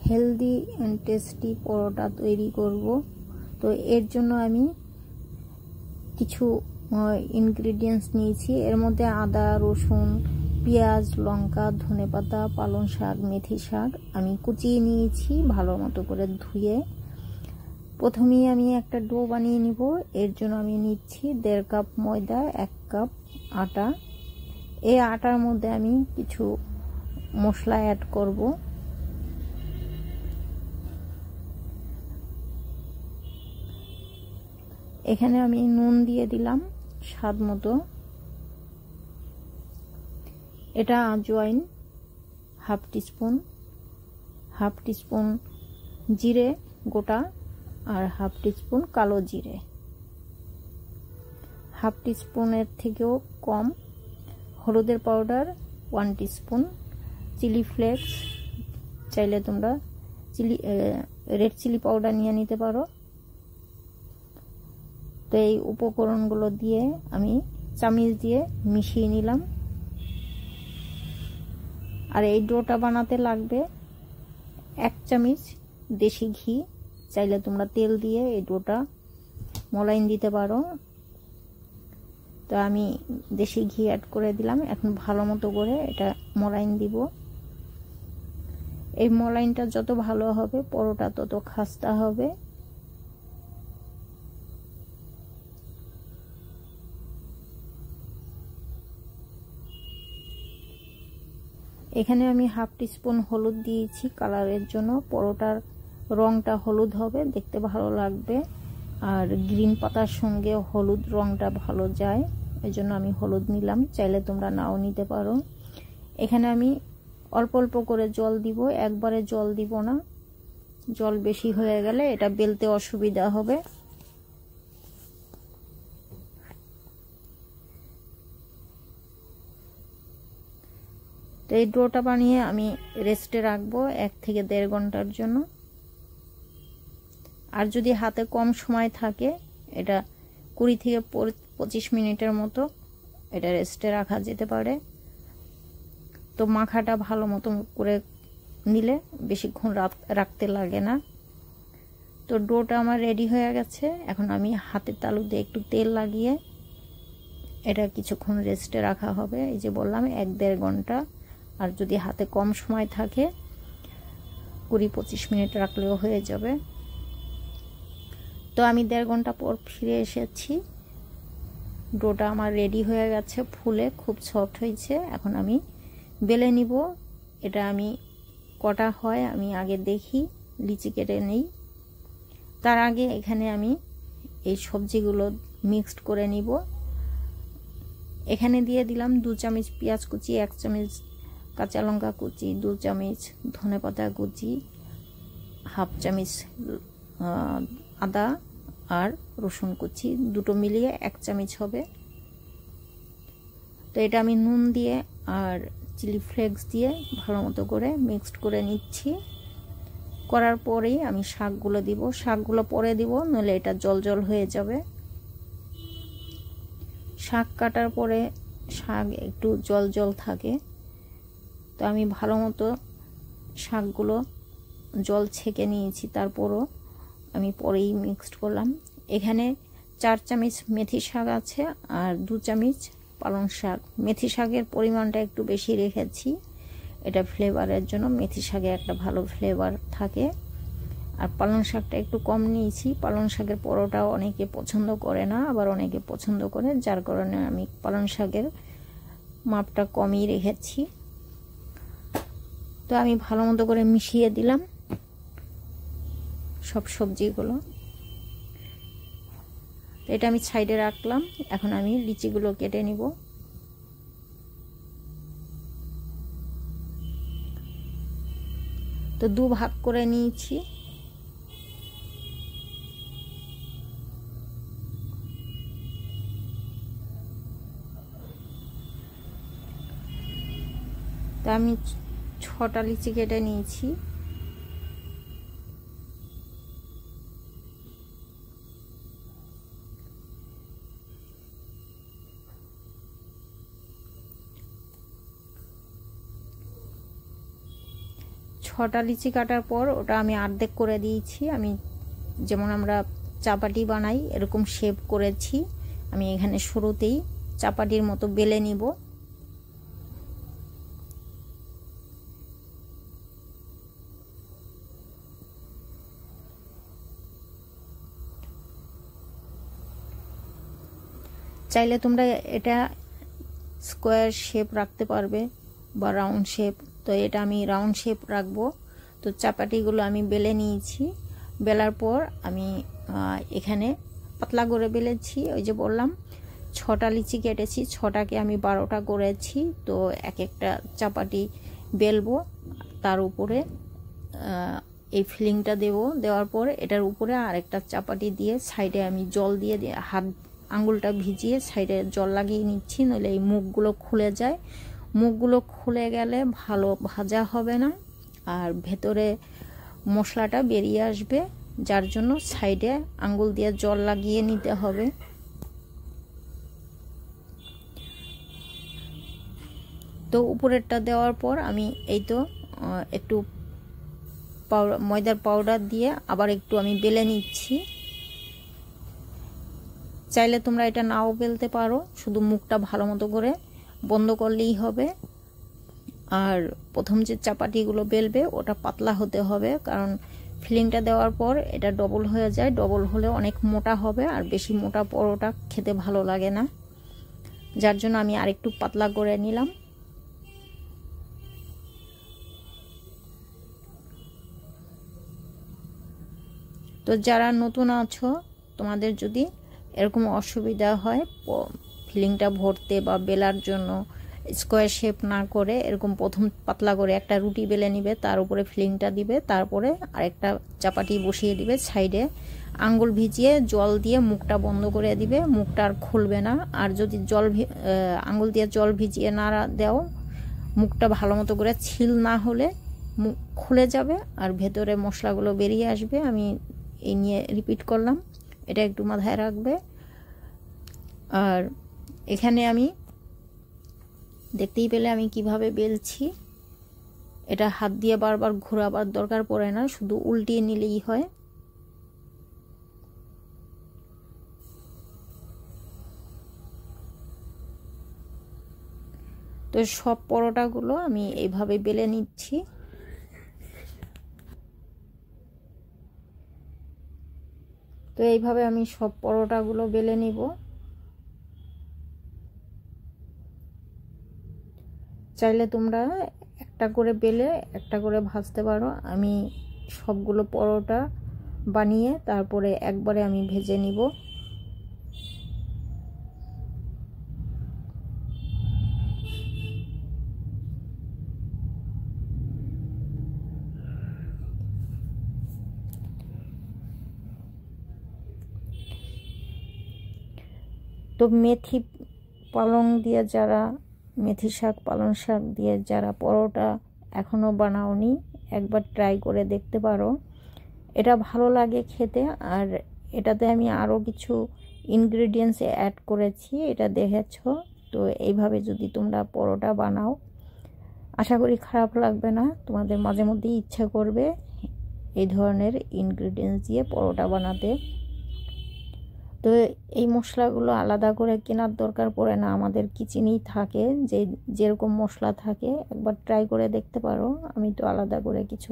Healthy and tasty পরোটা তৈরি করব। তো এর জন্য আমি কিছু ইনগ্রেডিয়েন্টস নিয়েছি। এর মধ্যে আদা, রসুন, পেঁয়াজ, লঙ্কা, ধনেপাতা, পালং শাক, মেথি শাক আমি কুচিয়ে নিয়েছি ভালো মতো করে ধুয়ে। প্রথমেই আমি একটা ডো বানিয়ে নিব। এর জন্য আমি নিচ্ছি 1.5 কাপ ময়দা, 1 কাপ আটা। এই আটার মধ্যে আমি কিছু মশলা অ্যাড করব। এখানে আমি নুন দিয়ে দিলাম স্বাদ মতো। এটা আজওয়াইন হাফ টিস্পুন জিরে গোটা আর হাফ টিস্পুন কালো জিরে, হাফ টিস্পুনের থেকেও কম হলুদের পাউডার 1 টিস্পুন, চিলি ফ্লেক্স চাইলে তোমরা রেড চিলি পাউডার নিয়ে নিতে পারো। তো এই উপকরণগুলো দিয়ে আমি চামচ দিয়ে মিশিয়ে নিলাম। আর এই ডোটা বানাতে লাগবে 1 চামচ দেশি ঘি, চাইলে তোমরা তেল দিয়ে এই ডোটা মলাইন দিতে পারো। তো আমি দেশি ঘি অ্যাড করে দিলাম। এখন ভালো মতো করে এটা মলাইন দিব। এই মলাইনটা যত ভালো হবে পরোটা তত খাস্তা হবে। এখানে আমি হাফ টিস্পুন হলুদ দিয়েছি কালারের জন্য। পরোটার রংটা হলুদ হবে, দেখতে ভালো লাগবে। আর গ্রিন পাতার সঙ্গে হলুদ রংটা ভালো যায়, এই জন্য আমি হলুদ নিলাম। চাইলে তোমরা নাও নিতে পারো। এখানে আমি অল্প অল্প করে জল দিব, একবারে জল দিব না। জল বেশি হয়ে গেলে এটা বেলতে অসুবিধা হবে। তো এই ডোটা বানিয়ে আমি রেস্টে রাখবো 1 থেকে 1.5 ঘন্টার জন্য। আর যদি হাতে কম সময় থাকে এটা 20 থেকে 25 মিনিটের মতো এটা রেস্টে রাখা যেতে পারে। তো মাখাটা ভালো মতো করে নিলে বেশিক্ষণ রাখতে লাগে না। তো ডোটা আমার রেডি হয়ে গেছে। এখন আমি হাতের তালু দিয়ে একটু তেল লাগিয়ে এটা কিছুক্ষণ রেস্টে রাখা হবে। এই যে বললাম 1-1.5 ঘন্টা। আর যদি হাতে কম সময় থাকে 20-25 মিনিট রাখলেও হয়ে যাবে। তো আমি 1.5 ঘন্টা পর ফিরে এসেছি। ডোটা আমার রেডি হয়ে গেছে, ফুলে খুব সফট হয়েছে। এখন আমি বেলে নিব। এটা আমি কটা হয় আমি আগে দেখি, লিচি কেটে নেই। তার আগে এখানে আমি এই সবজিগুলো মিক্সড করে নিব। এখানে দিয়ে দিলাম 2 চামচ পেঁয়াজ কুচি, 1 চামচ কাঁচা লঙ্কা কুচি, 2 চামচ ধনেপাতা কুচি, হাফ চামচ আদা আর রসুন কুচি, দুটো মিলিয়ে 1 চামচ হবে। তো এটা আমি নুন দিয়ে আর চিলি ফ্লেক্স দিয়ে ভালো মতো করে মিক্সড করে নিচ্ছি। করার পরেই আমি শাকগুলো দিব। শাকগুলো পরে দিব, নইলে এটা জল জল হয়ে যাবে। শাক কাটার পরে শাক একটু জল জল থাকে। তো আমি ভালো মতো শাকগুলো জল ছেঁকে নিয়েছি, তারপরও আমি পরেই মিক্সড করলাম। এখানে 4 চামচ মেথি শাক আছে আর 2 চামচ পালং শাক। মেথি শাকের পরিমাণটা একটু বেশি রেখেছি, এটা ফ্লেভারের জন্য। মেথি শাকে একটা ভালো ফ্লেভার থাকে। আর পালং শাকটা একটু কম নিয়েছি। পালং শাকের পরোটা অনেকে পছন্দ করে না, আবার অনেকে পছন্দ করে, যার কারণে আমি পালং শাকের মাপটা কমই রেখেছি। তো আমি ভালো মতো করে মিশিয়ে দিলাম সব সবজিগুলো। তো এটা আমি সাইডে রাখলাম। এখন আমি লিচিগুলো কেটে নিব। তো 2 ভাগ করে নিয়েছি। তো আমি 6টা লিচি কেটে নিয়েছি। 6টা লিচি কাটার পর ওটা আমি অর্ধেক করে দিয়েছি। আমি যেমন আমরা চাপাটি বানাই এরকম শেপ করেছি। আমি এখানে শুরুতেই চাপাটির মতো বেলে নিব। চাইলে তোমরা এটা স্কোয়ার শেপ রাখতে পারবে বা রাউন্ড শেপ। তো এটা আমি রাউন্ড শেপ রাখবো। তো চাপাটিগুলো আমি বেলে নিয়েছি। বেলার পর আমি এখানে পাতলা করে বেলেছি। ওই যে বললাম 6টা লিচি কেটেছি, 6টাকে আমি 12টা করেছি। তো এক একটা চাপাটি বেলবো, তার উপরে এই ফিলিংটা দেব। দেওয়ার পর এটার উপরে আরেকটা চাপাটি দিয়ে সাইডে আমি জল দিয়ে হাত আঙ্গুলটা ভিজিয়ে সাইডে জল লাগিয়ে নিচ্ছি, নইলে এই মুখগুলো খুলে যায়। মুখগুলো খুলে গেলে ভালো ভাজা হবে না আর ভেতরে মশলাটা বেরিয়ে আসবে, যার জন্য সাইডে আঙ্গুল দিয়ে জল লাগিয়ে নিতে হবে। তো উপরেরটা দেওয়ার পর আমি এই তো একটু ময়দার পাউডার দিয়ে আবার একটু আমি বেলে নিচ্ছি। চাইলে তোমরা এটা নাও বেলতে পারো, শুধু মুখটা ভালো মতো করে বন্ধ করলেই হবে। আর প্রথম যে চাপাটিগুলো বেলবে ওটা পাতলা হতে হবে, কারণ ফিলিংটা দেওয়ার পর এটা ডবল হয়ে যায়। ডবল হলে অনেক মোটা হবে, আর বেশি মোটা পরোটা খেতে ভালো লাগে না, যার জন্য আমি আরেকটু পাতলা করে নিলাম। তো যারা নতুন আছো, তোমাদের যদি এরকম অসুবিধা হয় ফিলিংটা ভরতে বা বেলার জন্য, স্কোয়ার শেপ না করে এরকম প্রথম পাতলা করে একটা রুটি বেলে নিবে, তার উপরে ফিলিংটা দিবে, তারপরে আরেকটা চাপাটি বসিয়ে দিবে, সাইডে আঙ্গুল ভিজিয়ে জল দিয়ে মুখটা বন্ধ করে দিবে, মুখটা আর খুলবে না। আর যদি আঙ্গুল দিয়ে জল ভিজিয়ে না দাও, মুখটা ভালো মতো করে ছিল না হলে মুখ খুলে যাবে আর ভেতরে মশলাগুলো বেরিয়ে আসবে। আমি এই নিয়ে রিপিট করলাম, এটা একটু মাথায় রাখবে। আর এখানে আমি দেখতেই পেলে আমি কিভাবে বেলছি। এটা হাত দিয়ে বারবার ঘোরাবার দরকার পড়ে না, শুধু উল্টিয়ে নিলেই হয়। তো সব পরোটাগুলো আমি এইভাবে বেলে নিচ্ছি। তো এইভাবে আমি সব পরোটাগুলো বেলে নিব। চাইলে তোমরা একটা করে বেলে একটা করে ভাজতে পারো। আমি সবগুলো পরোটা বানিয়ে তারপরে একবারে আমি ভেজে নিব। তো মেথি পালং দিয়ে যারা, মেথি শাক পালং শাক দিয়ে যারা পরোটা এখনও বানাওনি, একবার ট্রাই করে দেখতে পারো। এটা ভালো লাগে খেতে। আর এটাতে আমি আরও কিছু ইনগ্রেডিয়েন্টস অ্যাড করেছি, এটা দেখেছ। তো এইভাবে যদি তোমরা পরোটা বানাও, আশা করি খারাপ লাগবে না। তোমাদের মাঝে মধ্যেই ইচ্ছা করবে এই ধরনের ইনগ্রেডিয়েন্টস দিয়ে পরোটা বানাতে। তো এই মশলাগুলো আলাদা করে কেনার দরকার পড়ে না, আমাদের কিচেনেই থাকে। যেরকম মশলা থাকে একবার ট্রাই করে দেখতে পারো। আমি তো আলাদা করে কিছু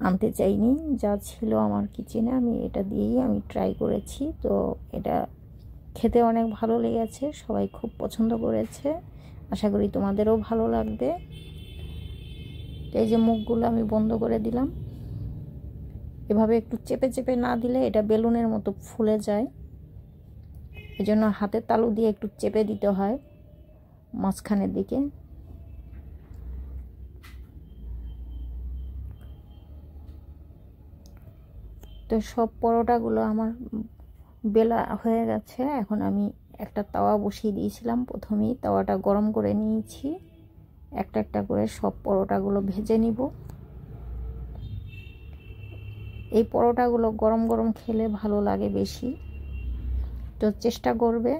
আনতে চাইনি, যা ছিল আমার কিচেনে আমি এটা দিয়েই আমি ট্রাই করেছি। তো এটা খেতে অনেক ভালো লেগেছে, সবাই খুব পছন্দ করেছে। আশা করি তোমাদেরও ভালো লাগবে। তো এই যে মুখগুলো আমি বন্ধ করে দিলাম। এভাবে একটু চেপে চেপে না দিলে এটা বেলুনের মতো ফুলে যায়, এজন্য হাতের তালু দিয়ে একটু চেপে দিতে হয় মাঝখানের দিকে। তো সব পরোটাগুলো আমার বেলা হয়ে গেছে। এখন আমি একটা তাওয়া বসিয়ে দিয়েছিলাম, প্রথমেই তাওয়াটা গরম করে নিয়েছি। একটা একটা করে সব পরোটাগুলো ভেজে নিব। এই পরোটাগুলো গরম গরম খেলে ভালো লাগে বেশি, তো চেষ্টা করবে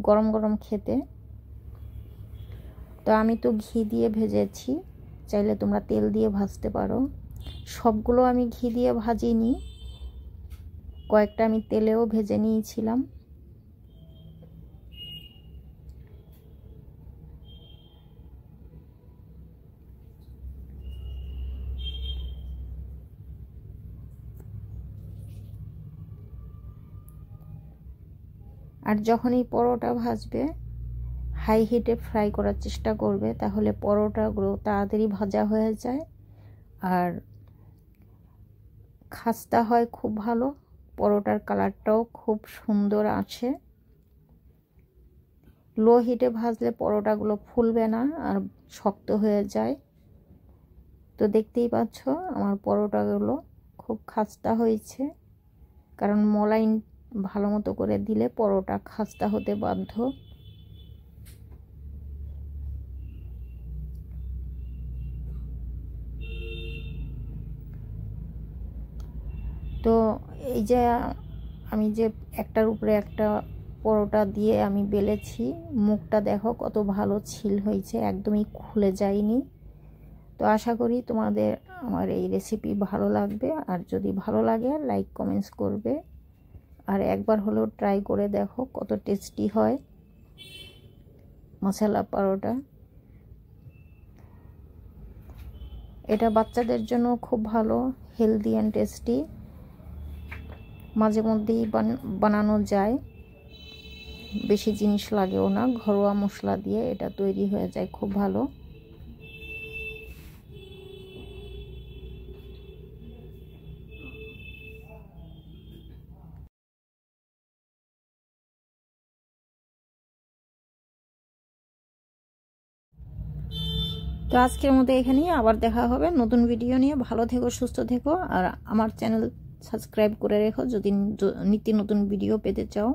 গরম গরম খেতে। তো আমি তো ঘি দিয়ে ভেজেছি, চাইলে তোমরা তেল দিয়ে ভাজতে পারো। সবগুলো আমি ঘি দিয়ে ভাজিনি, কয়েকটা আমি তেলেও ভেজে নিয়েছিলাম। আর যখন এই পরোটা ভাজবে হাই হিটে ফ্রাই করার চেষ্টা করবে, তাহলে পরোটাগুলো তাড়াতাড়ি ভাজা হয়ে যায় আর খাস্তা হয় খুব ভালো। পরোটার কালারটাও খুব সুন্দর আছে। লো হিটে ভাজলে পরোটাগুলো ফুলবে না আর শক্ত হয়ে যায়। তো দেখতেই পাচ্ছ আমার পরোটাগুলো খুব খাস্তা হয়েছে, কারণ মলাইন ভালো মতো করে দিলে পরোটা খাস্তা হতে বাধ্য। তো এই যে আমি যে একটার উপরে একটা পরোটা দিয়ে আমি বেলেছি, মুখটা দেখো কত ভালো ছিল হয়েছে, একদমই খুলে যায়নি। তো আশা করি তোমাদের আমার এই রেসিপি ভালো লাগবে, আর যদি ভালো লাগে লাইক কমেন্টস করবে, আর একবার হলেও ট্রাই করে দেখো কত টেস্টি হয় মশলা পরোটা। এটা বাচ্চাদের জন্য খুব ভালো, হেলদি অ্যান্ড টেস্টি। মাঝে মধ্যেই বানানো যায়, বেশি জিনিস লাগেও না, ঘরোয়া মশলা দিয়ে এটা তৈরি হয়ে যায় খুব ভালো। তো আজকের মতো এখানেই, আবার দেখা হবে নতুন ভিডিও নিয়ে। ভালো থেকো, সুস্থ থেকো, আর আমার চ্যানেল সাবস্ক্রাইব করে রেখো যদি নিত্য নতুন ভিডিও পেতে চাও।